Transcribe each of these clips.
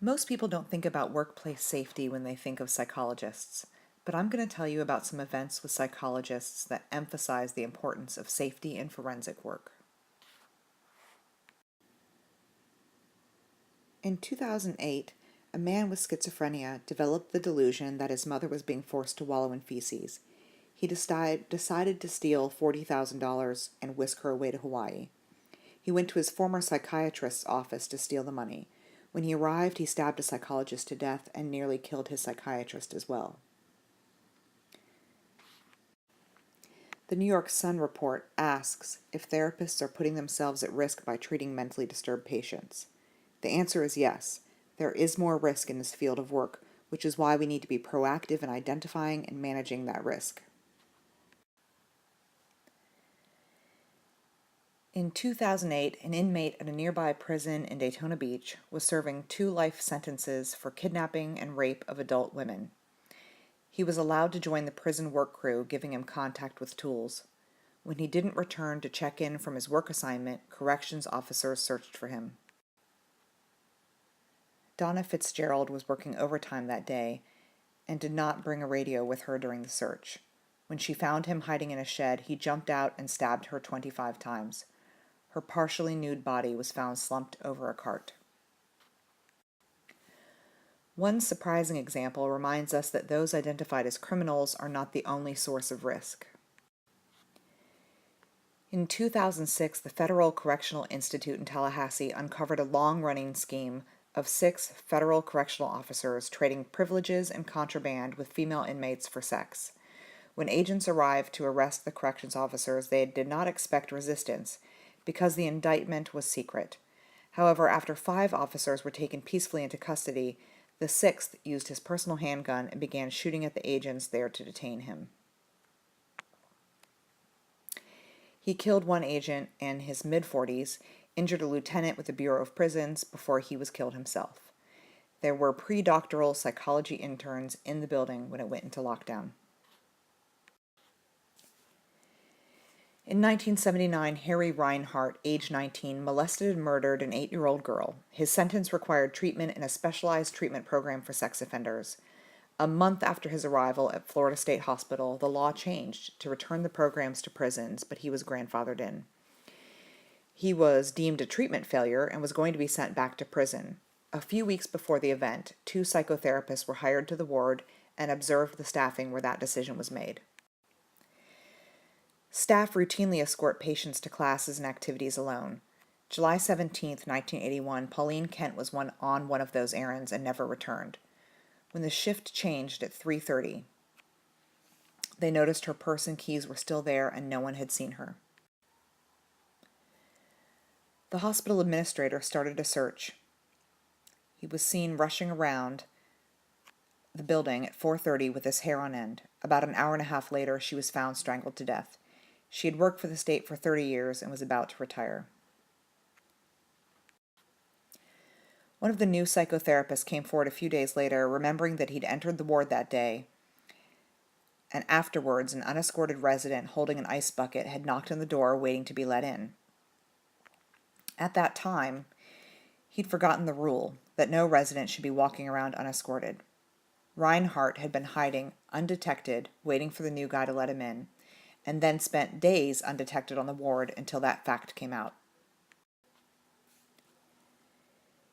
Most people don't think about workplace safety when they think of psychologists, but I'm going to tell you about some events with psychologists that emphasize the importance of safety in forensic work. In 2008, a man with schizophrenia developed the delusion that his mother was being forced to wallow in feces. He decided to steal $40,000 and whisk her away to Hawaii. He went to his former psychiatrist's office to steal the money. When he arrived, he stabbed a psychologist to death and nearly killed his psychiatrist as well. The New York Sun report asks if therapists are putting themselves at risk by treating mentally disturbed patients. The answer is yes. There is more risk in this field of work, which is why we need to be proactive in identifying and managing that risk. In 2008, an inmate at a nearby prison in Daytona Beach was serving 2 life sentences for kidnapping and rape of adult women. He was allowed to join the prison work crew, giving him contact with tools. When he didn't return to check in from his work assignment, corrections officers searched for him. Donna Fitzgerald was working overtime that day and did not bring a radio with her during the search. When she found him hiding in a shed, he jumped out and stabbed her 25 times. Her partially nude body was found slumped over a cart. One surprising example reminds us that those identified as criminals are not the only source of risk. In 2006, the Federal Correctional Institute in Tallahassee uncovered a long-running scheme of 6 federal correctional officers trading privileges and contraband with female inmates for sex. When agents arrived to arrest the corrections officers, they did not expect resistance because the indictment was secret. However, after 5 officers were taken peacefully into custody, the 6th used his personal handgun and began shooting at the agents there to detain him. He killed one agent in his mid-40s, injured a lieutenant with the Bureau of Prisons before he was killed himself. There were pre-doctoral psychology interns in the building when it went into lockdown. In 1979, Harry Reinhart, age 19, molested and murdered an 8-year-old girl. His sentence required treatment in a specialized treatment program for sex offenders. A month after his arrival at Florida State Hospital, the law changed to return the programs to prisons, but he was grandfathered in. He was deemed a treatment failure and was going to be sent back to prison. A few weeks before the event, 2 psychotherapists were hired to the ward and observed the staffing where that decision was made. Staff routinely escort patients to classes and activities alone. July 17, 1981, Pauline Kent was on one of those errands and never returned. When the shift changed at 3:30, they noticed her purse and keys were still there and no one had seen her. The hospital administrator started a search. He was seen rushing around the building at 4:30 with his hair on end. About an hour and a half later, she was found strangled to death. She had worked for the state for 30 years and was about to retire. One of the new psychotherapists came forward a few days later, remembering that he'd entered the ward that day, and afterwards an unescorted resident holding an ice bucket had knocked on the door waiting to be let in. At that time, he'd forgotten the rule that no resident should be walking around unescorted. Reinhart had been hiding undetected, waiting for the new guy to let him in, and then spent days undetected on the ward until that fact came out.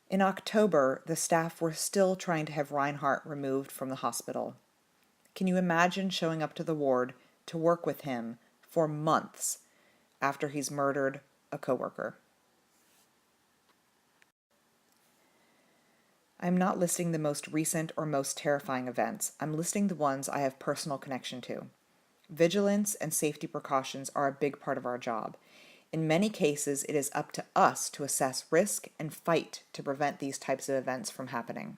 In October, the staff were still trying to have Reinhart removed from the hospital. Can you imagine showing up to the ward to work with him for months after he's murdered a coworker? I'm not listing the most recent or most terrifying events. I'm listing the ones I have personal connection to. Vigilance and safety precautions are a big part of our job. In many cases, it is up to us to assess risk and fight to prevent these types of events from happening.